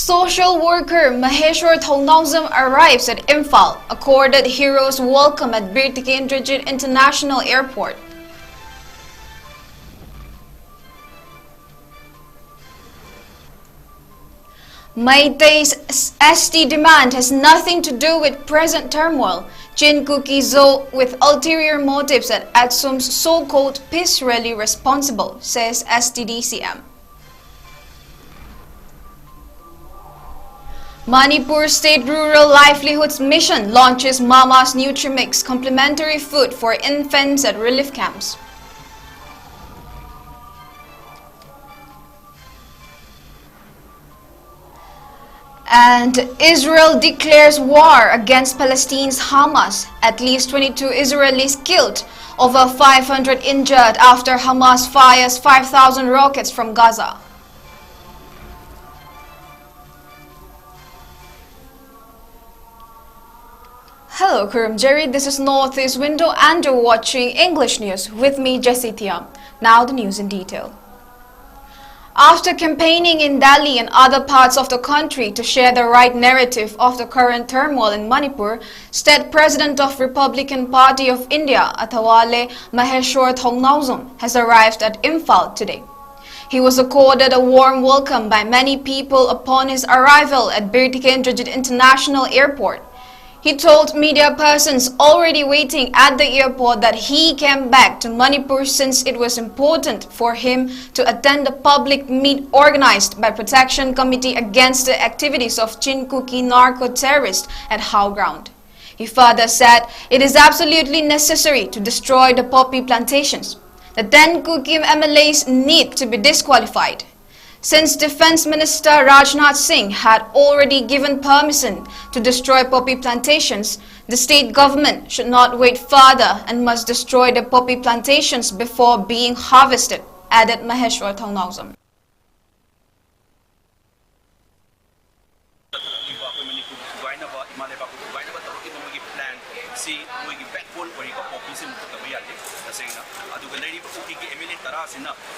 Social worker 𝐍𝐿 arrives at Imphal, accorded heroes welcome at 𝐍𝐶𝐸 International Airport. Meitei's ST demand has nothing to do with present turmoil. 𝐶𝐤𝐾𝐍 with ulterior motives at ACSUM's so-called peace rally responsible, says STDCM. Manipur State Rural Livelihoods Mission launches Mama's Nutrimix complementary food for infants at relief camps. And Israel declares war against Palestine's Hamas. At least 22 Israelis killed, over 500 injured after Hamas fires 5,000 rockets from Gaza. Hello, Kurum Jerry. This is Northeast Window and you're watching English News with me, Jessie Thiam. Now the news in detail. After campaigning in Delhi and other parts of the country to share the right narrative of the current turmoil in Manipur, State President of Republican Party of India, Athawale Maheshwar Thongnawsam, has arrived at Imphal today. He was accorded a warm welcome by many people upon his arrival at 𝐍𝐶𝐸 International Airport. He told media persons already waiting at the airport that he came back to Manipur since it was important for him to attend a public meet organized by Protection Committee against the activities of Chinkuki narco-terrorists at How ground. He further said it is absolutely necessary to destroy the poppy plantations. The 10 Kukim MLAs need to be disqualified. Since Defense Minister Rajnath Singh had already given permission to destroy poppy plantations, the state government should not wait further and must destroy the poppy plantations before being harvested, added Maheshwar Thongnawsam.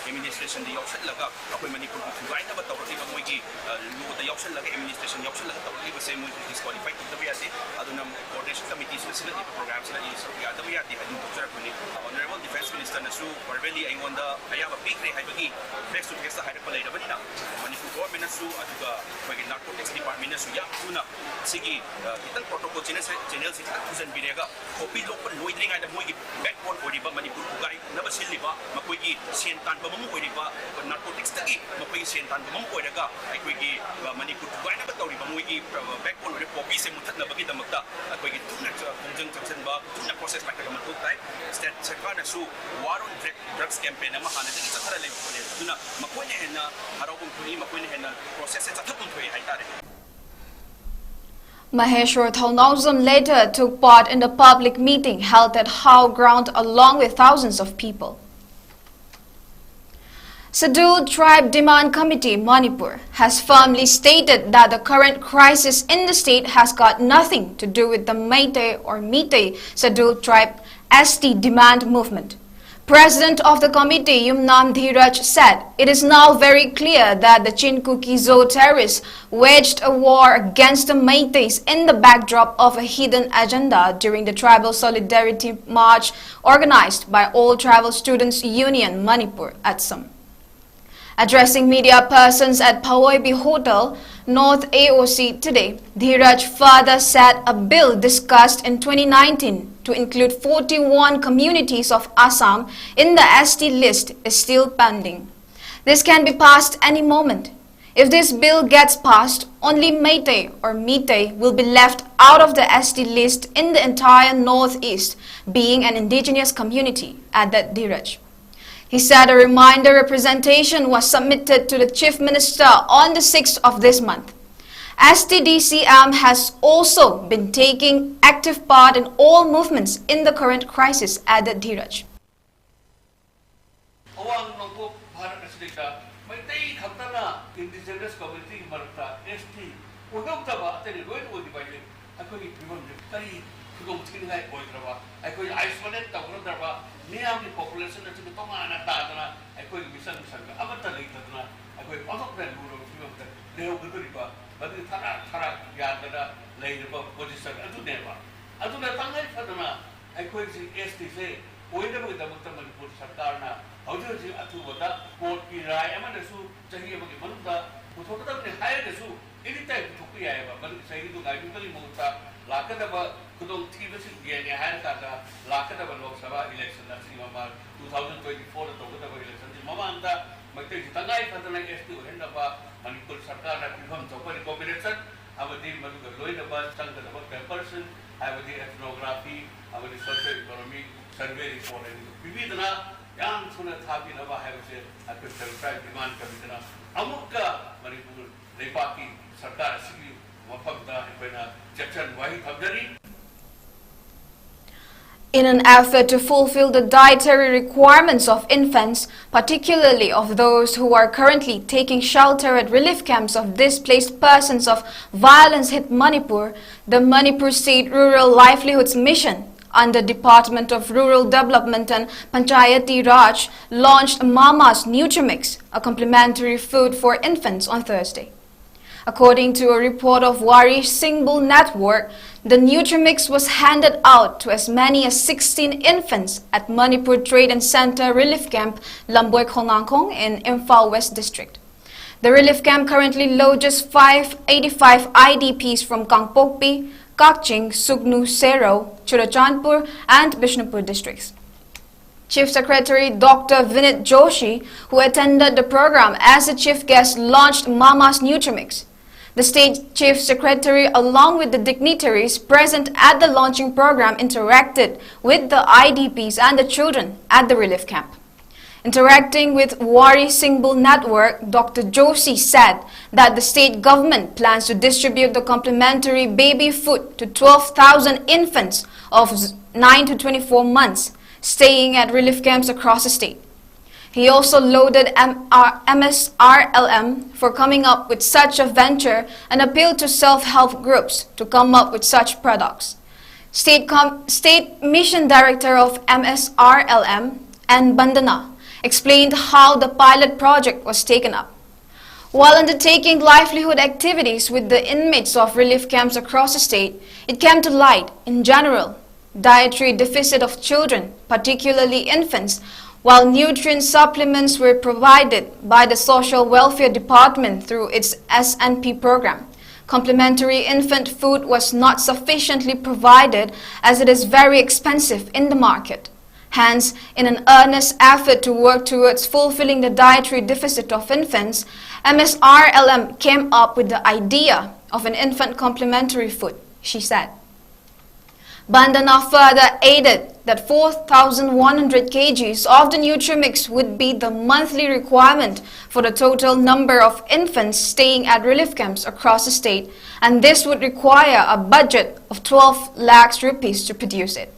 Administration the option laga akoy manipur ko tugay na ba tawri ba moigi lo the option laga administration the option laga tawri ba say mo disqualified to be ati aduna coordination committee sila the program sila is ya da ati adun to sir kuni honorable defense minister na su verbally ay wanda aya ba big re hay bagi face to face hay pa lay ba nina manipur government na su aduga moigi narcotics department na su ya tuna sige ital protocol channel sila tusan birega copy local loidring ay da moigi backbone ori ba manipur tugay na ba silli ba makoigi sentan ba mo ori ba narcotics tagi makoigi sentan ba mo ori ga ay koigi manipur tugay na ba tawri ba moigi backbone ori popi se mutat na bagi damagta at koigi tuna kongjung chaksan ba tuna process pa ka matut tay state sarkar na su war on drugs campaign na mahana din sa tara level ko tuna makoy na na haraw kung tuni makoy na process sa tapon ko ay tare. Maheshwar Thongnawsam later took part in the public meeting held at How ground along with thousands of people. Scheduled Tribe Demand Committee Manipur has firmly stated that the current crisis in the state has got nothing to do with the Meitei or Meitei Scheduled Tribe ST demand movement. President of the committee Yumnam Dheeraj said it is now very clear that the Chinkuki-𝐶 terrorists waged a war against the Meiteis in the backdrop of a hidden agenda during the Tribal Solidarity March organized by All Tribal Students Union Manipur ACSUM. Addressing media persons at Pawoibi Hotel, North AOC today, Dheeraj further said a bill discussed in 2019 to include 41 communities of Assam in the ST list is still pending. This can be passed any moment. If this bill gets passed, only Meitei or Meitei will be left out of the ST list in the entire Northeast, being an indigenous community, added Dheeraj. He said a reminder representation was submitted to the Chief Minister on the 6th of this month. STDCM has also been taking active part in all movements in the current crisis, added Dheeraj. ꯃꯗꯨ ꯊꯔꯥꯛ ꯌꯥꯗꯅ ꯂꯩꯔꯤꯕ position ꯑꯗꯨꯅꯦꯕ ꯑꯗꯨꯅ ꯇꯉꯥꯏ ꯐꯗꯅ ꯑꯩꯈꯣꯏꯁꯤ STꯁꯦ ꯑꯣꯏꯅꯕꯒꯤꯗꯃꯛꯇ ꯃꯅꯤꯄꯨꯔ ꯁꯔꯀꯥꯔꯅ ꯍꯧꯖꯤꯛ ꯑꯊꯨꯕꯗ ꯀꯣꯔꯠꯀꯤ ꯔꯥꯏ ꯑꯃꯅꯁꯨ ꯆꯍꯤ ꯑꯃꯒꯤ ꯃꯅꯨꯡꯗ ꯄꯨꯊꯣꯛꯀꯗꯕꯅꯤ ꯍꯥꯏꯔꯒꯁꯨ ꯑꯦꯅꯤ ꯇꯥꯏꯝ ꯄꯨꯊꯣꯛꯄ ꯌꯥꯏꯑꯕ ꯃꯗꯨꯒꯤ ꯆꯍꯤꯗꯨ ꯉꯥꯏꯕꯤꯕꯒꯤ ꯃꯍꯨꯠꯇ ꯂꯥꯛꯀꯗꯕ ꯈꯨꯗꯣꯡꯊꯤꯕꯁꯤꯡ ꯌꯦꯡꯉꯦ ꯍꯥꯏꯔꯀꯥꯟꯗ ꯂꯥꯛꯀꯗꯕ ꯂꯣꯛ ꯁꯚꯥ ꯏꯂꯦꯛꯁꯟ ꯑꯁꯤ ꯃꯃꯥꯡ 2024ꯗ ꯇꯧꯒꯗꯕ ꯏꯂꯦꯛꯁꯟꯁꯤ ꯃꯃꯥꯡꯗ ꯃꯩꯇꯩꯁꯤ ꯇꯉꯥꯏ ꯐꯗꯅ ST ꯑꯣꯏꯍꯟꯅꯕ ꯃꯅꯤꯄꯨꯔ ꯁꯔꯀꯥꯔꯅ ꯄꯤꯐꯝ ꯊꯣꯛꯄ ꯔꯤꯀꯣꯃꯦꯟꯗꯦꯁꯟ ꯑꯃꯗꯤ ꯃꯗꯨꯒ ꯂꯣꯏꯅꯕ ꯆꯪꯒꯗꯕ ꯄꯦꯄꯔꯁꯤꯡ ꯍꯥꯏꯕꯗꯤ ꯑꯦꯊꯅꯣꯒ꯭ꯔꯥꯐꯤ ꯑꯃꯗꯤ ꯁꯣꯁꯤꯌꯣ ꯏꯀꯣꯅꯣꯃꯤꯛ ꯁꯔꯚꯦ ꯔꯤꯄꯣꯔꯠ ꯑꯗꯨ ꯄꯤꯕꯤꯗꯅ ꯌꯥꯝ ꯊꯨꯅ ꯊꯥꯕꯤꯅꯕ ꯍꯥꯏꯕꯁꯦ ꯑꯩꯈꯣꯏ ꯁꯔꯀꯥꯔ ꯗꯤꯃꯥꯟ ꯇꯧꯕꯤꯗꯅ ꯑꯃꯨꯛꯀ ꯃꯅꯤꯄꯨꯔ ꯂꯩꯕꯥꯛꯀꯤ ꯁꯔꯀꯥꯔ ꯑꯁꯤꯒꯤ ꯃꯐꯝꯗ ꯑꯩꯈꯣꯏꯅ ꯆꯦꯛꯁꯤꯟ ꯋꯥꯍꯩ ꯊꯝꯖꯔꯤ. In an effort to fulfill the dietary requirements of infants, particularly of those who are currently taking shelter at relief camps of displaced persons of violence-hit Manipur, the Manipur State Rural Livelihoods Mission under Department of Rural Development and Panchayati Raj launched Mama's Nutrimix, a complementary food for infants, on Thursday. According to a report of 𝐷 Network, the Nutrimix was handed out to as many as 16 infants at Manipur Trade and Center Relief Camp Lamboy Khonangkhong in Imphal West District. The relief camp currently lodges 585 IDPs from Kangpokpi, Kakching, Sugnu, Sero, Churachandpur and Bishnupur districts. Chief Secretary Dr. Vinit Joshi, who attended the program as a chief guest, launched Mama's Nutrimix. The state chief secretary, along with the dignitaries present at the launching program, interacted with the IDPs and the children at the relief camp. Interacting with 𝐷 Network, Dr. Joshi said that the state government plans to distribute the complementary baby food to 12,000 infants of 9 to 24 months staying at relief camps across the state. He also lauded MSRLM for coming up with such a venture and appealed to self-help groups to come up with such products. State Mission Director of MSRLM, N. Bandana, explained how the pilot project was taken up. While undertaking livelihood activities with the inmates of relief camps across the state, it came to light, in general, dietary deficit of children, particularly infants, while nutrient supplements were provided by the Social Welfare Department through its SNP program. Complementary infant food was not sufficiently provided as it is very expensive in the market. Hence, in an earnest effort to work towards fulfilling the dietary deficit of infants, MSRLM came up with the idea of an infant complementary food, she said. Bandana further added that 4,100 kgs of the Nutrimix would be the monthly requirement for the total number of infants staying at relief camps across the state, and this would require a budget of 12 lakhs rupees to produce it.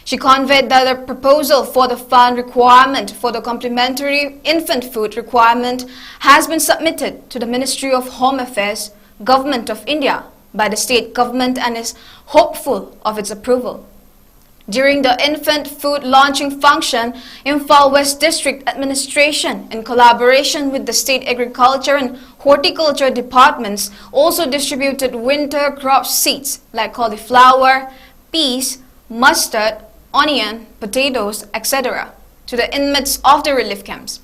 She conveyed that a proposal for the fund requirement for the complementary infant food requirement has been submitted to the Ministry of Home Affairs, Government of India, by the state government and is hopeful of its approval. During the infant food launching function, Imphal West District Administration, in collaboration with the State Agriculture and Horticulture Departments, also distributed winter crop seeds like cauliflower, peas, mustard, onion, potatoes, etc. to the inmates of the relief camps.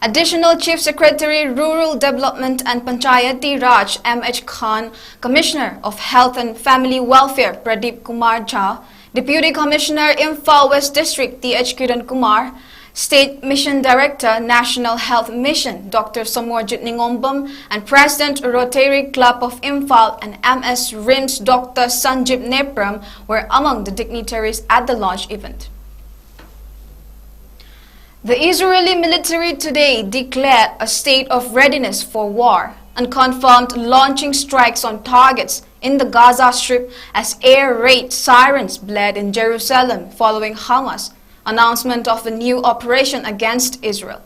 Additional Chief Secretary Rural Development and Panchayati Raj M.H. Khan, Commissioner of Health and Family Welfare Pradeep Kumar Jha, Deputy Commissioner Imphal West District T.H. Kiran Kumar, State Mission Director National Health Mission Dr. Somorjit Ningombam, and President Rotary Club of Imphal and MS RIMS Dr. Sanjib Nepram were among the dignitaries at the launch event. The Israeli military today declared a state of readiness for war and confirmed launching strikes on targets in the Gaza Strip as air raid sirens blared in Jerusalem following Hamas' announcement of a new operation against Israel.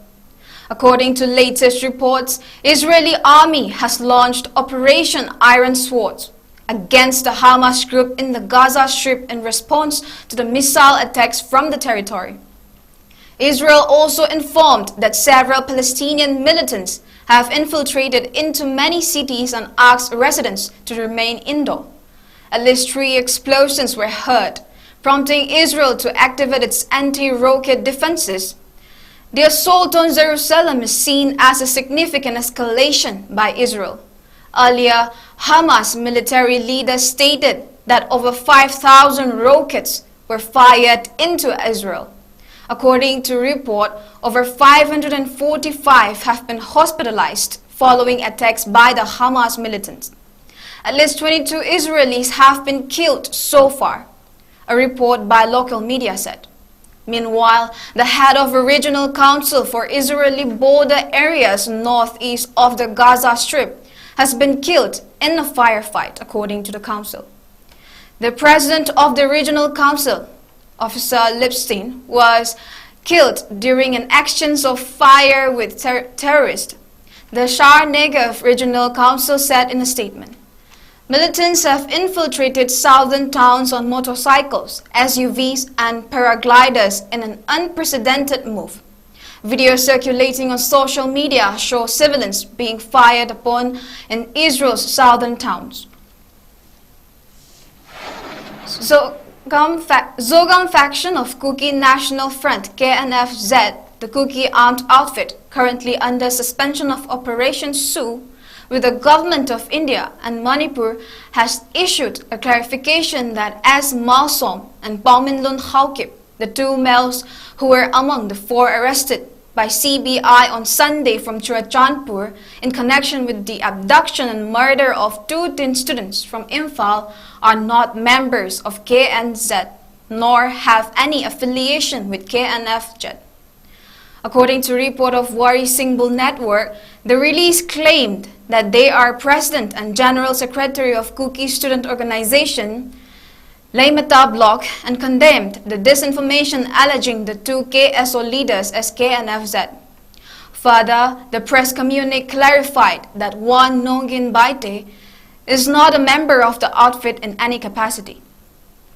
According to latest reports, Israeli army has launched Operation Iron Swords against the Hamas group in the Gaza Strip in response to the missile attacks from the territory. Israel also informed that several Palestinian militants have infiltrated into many cities and asked residents to remain indoor. At least 3 explosions were heard, prompting Israel to activate its anti-rocket defenses. The assault on Jerusalem is seen as a significant escalation by Israel. Earlier, Hamas military leaders stated that over 5,000 rockets were fired into Israel. According to report, over 545 have been hospitalized following attacks by the Hamas militants. At least 22 Israelis have been killed so far, a report by local media said. Meanwhile, the head of a regional council for Israeli border areas northeast of the Gaza Strip has been killed in a firefight, according to the council. The president of the regional council, Officer Lipstein, was killed during an exchange of fire with terrorists, the Shar Negev Regional Council said in a statement. Militants have infiltrated southern towns on motorcycles, SUVs and paragliders in an unprecedented move. Videos circulating on social media show civilians being fired upon in Israel's southern towns. Zogan faction of Kuki National Front, KNF-Z, the Kuki armed outfit, currently under suspension of Operation Sue, with the government of India and Manipur, has issued a clarification that as Malsom and Pauminlun Haukip, the 2 males who were among the 4 arrested by CBI on Sunday from Churachandpur in connection with the abduction and murder of 2 teen students from Imphal, are not members of KNZ nor have any affiliation with KNF-Z. According to report of Wari Singbul Network, the release claimed that they are President and General Secretary of Kuki Student Organization, Laimata Bloc, and condemned the disinformation alleging the 2 KSO leaders as KNF-Z. Further, the press communique clarified that one Nongin Baite is not a member of the outfit in any capacity.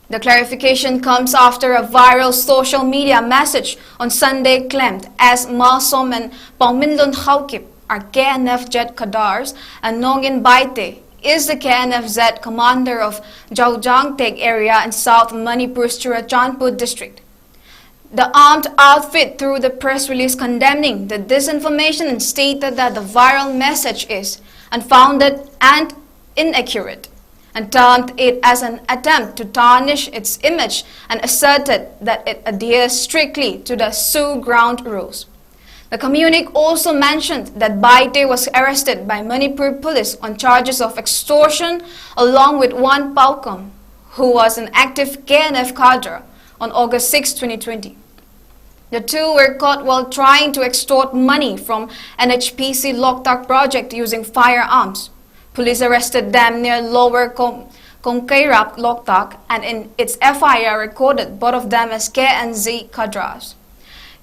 The clarification comes after a viral social media message on Sunday claimed as Malsom and Pauminlun Haukip are KNF-Z cadres and Nongin Baite is the KNF-Z commander of Jaujangteg area in South Manipur's Churachandpur district. The armed outfit threw the press release condemning the disinformation and stated that the viral message is unfounded and inaccurate, and termed it as an attempt to tarnish its image and asserted that it adheres strictly to the Sioux ground rules. The communique also mentioned that Baite was arrested by Manipur police on charges of extortion along with one Paukom, who was an active KNF cadre, on August 6, 2020. The 2 were caught while trying to extort money from NHPC Loktak project using firearms. Police arrested them near Lower Kongkairap Loktak, and in its FIR recorded both of them as KNZ cadres.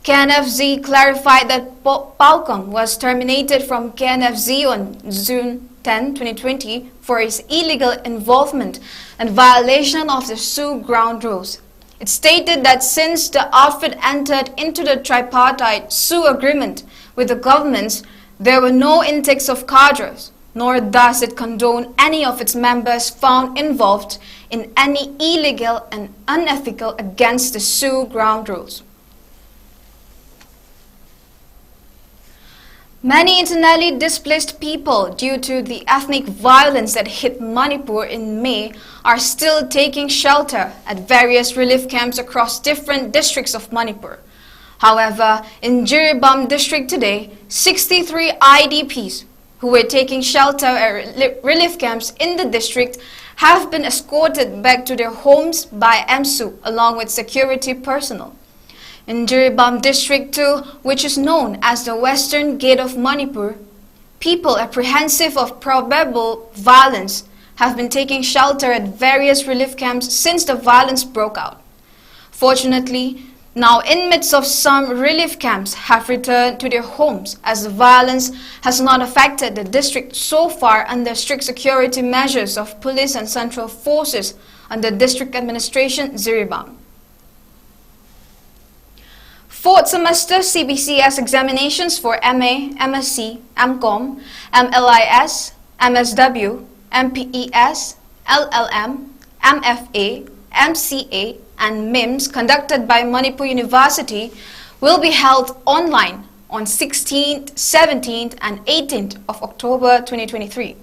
KNF-Z clarified that Paukom was terminated from KNF-Z on June 10, 2020 for his illegal involvement and violation of the Sioux ground rules. It stated that since the outfit entered into the tripartite Sioux agreement with the governments, there were no intakes of cadres, nor does it condone any of its members found involved in any illegal and unethical against the Sioux ground rules. Many internally displaced people, due to the ethnic violence that hit Manipur in May, are still taking shelter at various relief camps across different districts of Manipur. However, in Jiribam district today, 63 IDPs who were taking shelter at relief camps in the district have been escorted back to their homes by MSU along with security personnel. In Jiribam District 2, which is known as the Western Gate of Manipur, people apprehensive of probable violence have been taking shelter at various relief camps since the violence broke out. Fortunately, now inmates of some relief camps have returned to their homes as the violence has not affected the district so far under strict security measures of police and central forces under district administration Jiribam. Fourth semester CBCS examinations for MA, MSc, MCOM, MLIS, MSW, MPES, LLM, MFA, MCA, and MIMS conducted by Manipur University will be held online on 16th, 17th, and 18th of October 2023.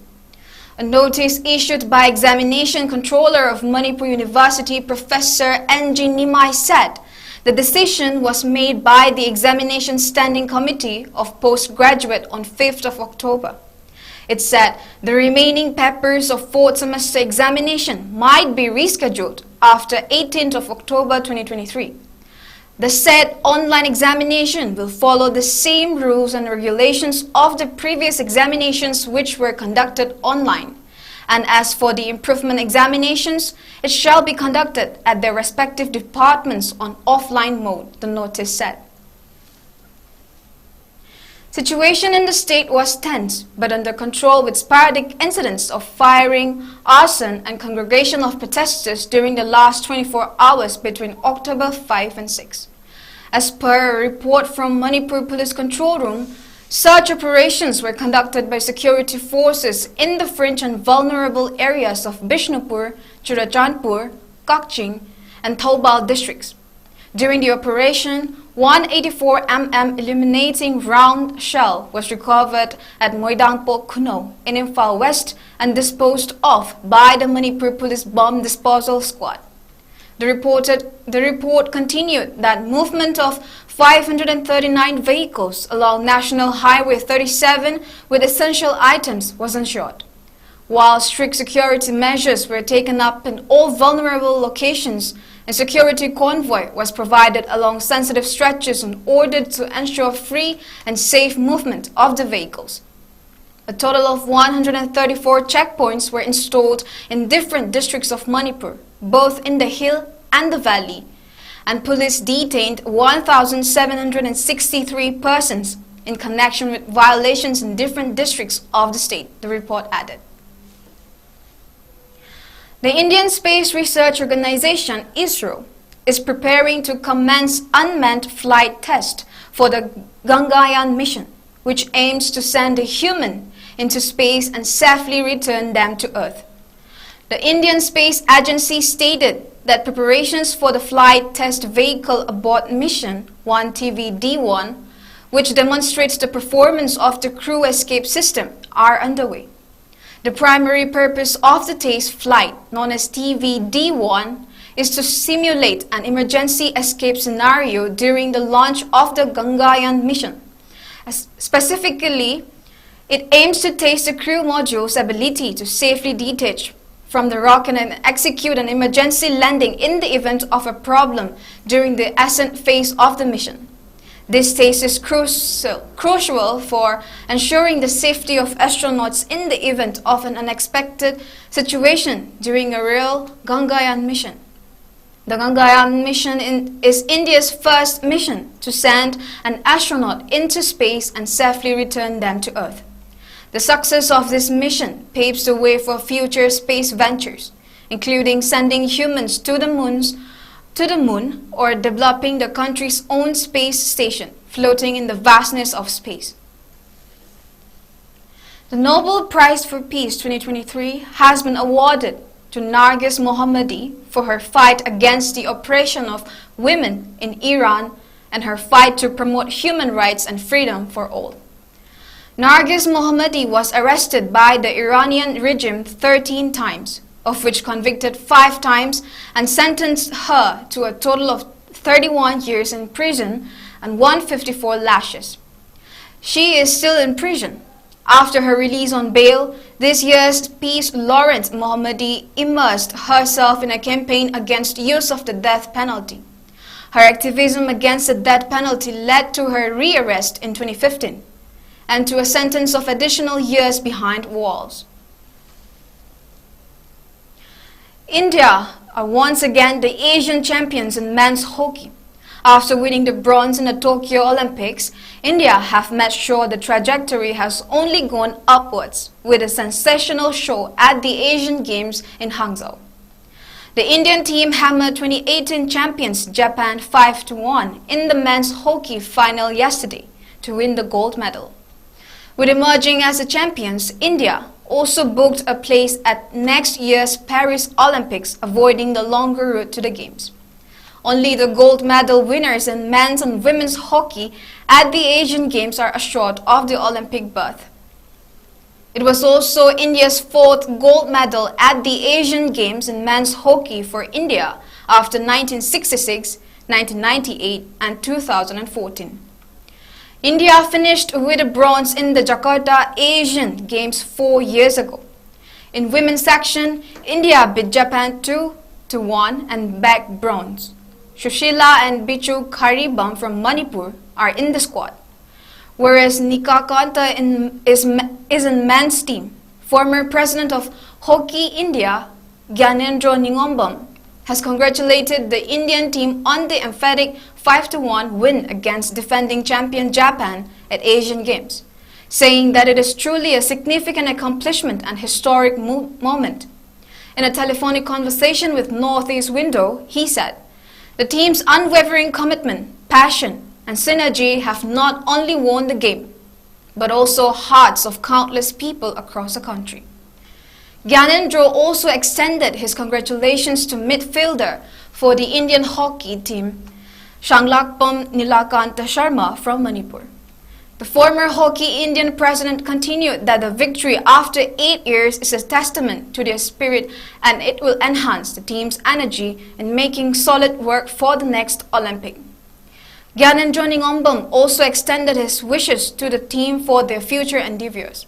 A notice issued by Examination Controller of Manipur University, Professor N.G. Nimai, said the decision was made by the Examination Standing Committee of Postgraduate on 5th of October. It said the remaining papers of fourth semester examination might be rescheduled after 18th of October 2023. The said online examination will follow the same rules and regulations of the previous examinations which were conducted online. And as for the improvement examinations, it shall be conducted at their respective departments on offline mode, the notice said. Situation in the state was tense but under control with sporadic incidents of firing, arson, and congregation of protesters during the last 24 hours between October 5 and 6. As per a report from Manipur Police Control Room, such operations were conducted by security forces in the fringe and vulnerable areas of Bishnupur, Churachandpur, Kakching, and Thoubal districts. During the operation, 184 mm illuminating round shell was recovered at Moidangpo Kuno in Imphal West and disposed of by the Manipur Police Bomb Disposal Squad. The report continued that movement of 539 vehicles along National Highway 37 with essential items was ensured, while strict security measures were taken up in all vulnerable locations. A security convoy was provided along sensitive stretches in order to ensure free and safe movement of the vehicles. A total of 134 checkpoints were installed in different districts of Manipur, both in the hill and the valley, and police detained 1,763 persons in connection with violations in different districts of the state, the report added. The Indian Space Research Organization, ISRO, is preparing to commence unmanned flight test for the Gangayaan mission, which aims to send a human into space and safely return them to Earth. The Indian Space Agency stated that preparations for the flight test vehicle abort mission 1TV-D1, which demonstrates the performance of the crew escape system, are underway. The primary purpose of the test flight, known as TV-D1, is to simulate an emergency escape scenario during the launch of the Gangayaan mission. Specifically, it aims to test the crew module's ability to safely detach from the rocket and execute an emergency landing in the event of a problem during the ascent phase of the mission. This test is crucial for ensuring the safety of astronauts in the event of an unexpected situation during a real Gangayaan mission. The Gangayaan mission is India's first mission to send an astronaut into space and safely return them to Earth. The success of this mission paves the way for future space ventures, including sending humans to the moon or developing the country's own space station floating in the vastness of space. The Nobel Prize for Peace 2023 has been awarded to Narges Mohammadi for her fight against the oppression of women in Iran and her fight to promote human rights and freedom for all. Narges Mohammadi was arrested by the Iranian regime 13 times, of which convicted 5 times and sentenced her to a total of 31 years in prison and 154 lashes. She is still in prison. After her release on bail, this year's peace laureate Mohammadi immersed herself in a campaign against use of the death penalty. Her activism against the death penalty led to her rearrest in 2015 and to a sentence of additional years behind walls. India are once again the Asian champions in men's hockey. After winning the bronze in the Tokyo Olympics, India have made sure the trajectory has only gone upwards with a sensational show at the Asian Games in Hangzhou. The Indian team hammered 2018 champions Japan 5-1 in the men's hockey final yesterday to win the gold medal. With emerging as the champions, India also booked a place at next year's Paris Olympics, avoiding the longer route to the Games. Only the gold medal winners in men's and women's hockey at the Asian Games are assured of the Olympic berth. It was also India's fourth gold medal at the Asian Games in men's hockey for India after 1966, 1998 and 2014. India finished with a bronze in the Jakarta Asian Games 4 years ago. In women's section, India beat Japan 2-1 and bagged bronze. Sushila and Bichu Karibam from Manipur are in the squad, whereas Nikakanta is in men's team. Former president of Hockey India, Gyanendra Ningombam, has congratulated the Indian team on the emphatic 5-1 win against defending champion Japan at Asian Games, saying that it is truly a significant accomplishment and historic moment. In a telephonic conversation with Northeast Window, he said, "The team's unwavering commitment, passion, and synergy have not only won the game, but also hearts of countless people across the country." Gyanendra also extended his congratulations to midfielder for the Indian hockey team, Shanglakpam Nilakanta Sharma from Manipur. The former Hockey Indian president continued that the victory after 8 years is a testament to their spirit and it will enhance the team's energy in making solid work for the next Olympic. Gyanendra Ningombam also extended his wishes to the team for their future endeavors.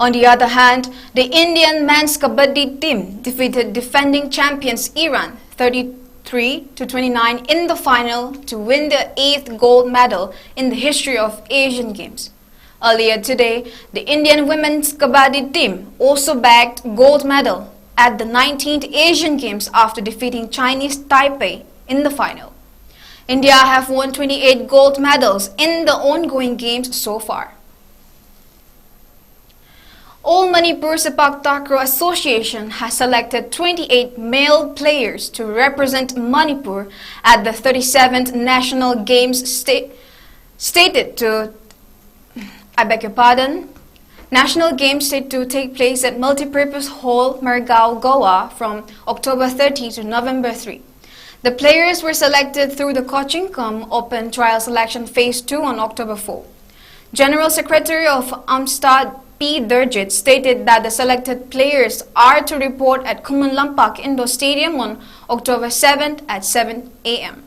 On the other hand, the Indian men's kabaddi team defeated defending champions Iran 33-29 in the final to win the 8th gold medal in the history of Asian Games. Earlier today, the Indian women's kabaddi team also bagged gold medal at the 19th Asian Games after defeating Chinese Taipei in the final. India have won 28 gold medals in the ongoing games so far. All Manipur Sepak Takraw Association has selected 28 male players to represent Manipur at the 37th National Games National Games state to take place at Multipurpose Hall, Margao, Goa from October 30 to November 3. The players were selected through the Cochin-Cum Open Trial Selection Phase 2 on October 4. General Secretary of Amstad P. Durjit stated that the selected players are to report at Kumanlampak Indoor Stadium on October 7th at 7 a.m.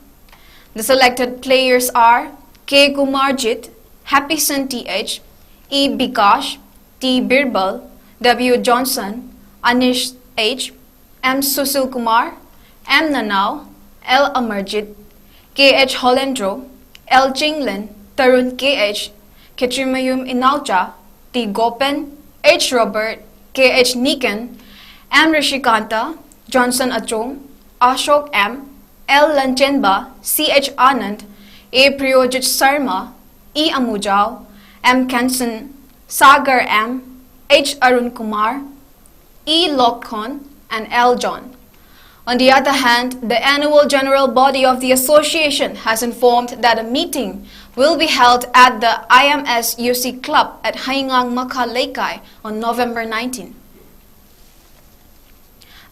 The selected players are K. Kumarjit, Happyson T.H., E. Bikash, T. Birbal, W. Johnson, Anish H., M. Susil Kumar, M. Nanao, L. Amarjit, K. H. Holendro, L. Chinglin, Tarun K.H., Ketrimayum Inaucha, T. Gopen, H. Robert, K. H. Nikan, M. Rishikanta, Johnson Achong, Ashok M., L. Lanchenba, C. H. Anand, A. Priyojit Sarma, E. Amujao, M. Kansan, Sagar M., H. Arun Kumar, E. Lokhon, and L. John. On the other hand, the annual general body of the association has informed that a meeting will be held at the IMS UC Club at Haingang Makha Laikai on November 19.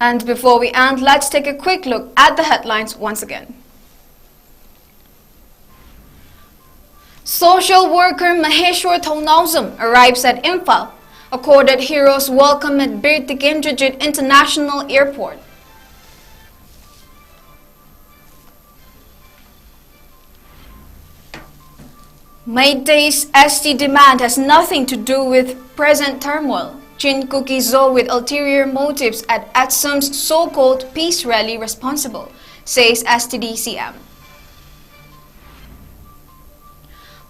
And before we end, let's take a quick look at the headlines once again. Social worker Maheshwar Thonawsam arrives at Imphal, accorded heroes welcome at Bir Tikendrejit International Airport. Meitei's ST demand has nothing to do with present turmoil. Chin-Kuki-Zo with ulterior motives at ATSUM's so-called peace rally responsible, says STDCM.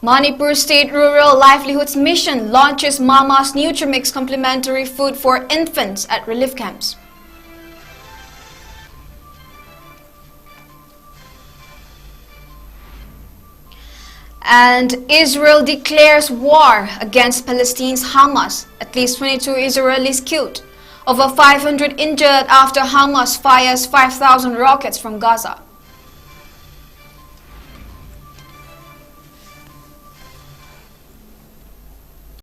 Manipur State Rural Livelihoods Mission launches Mama's Nutrimix complimentary food for infants at relief camps. And Israel declares war against Palestine's Hamas. At least 22 Israelis killed. Over 500 injured after Hamas fires 5,000 rockets from Gaza.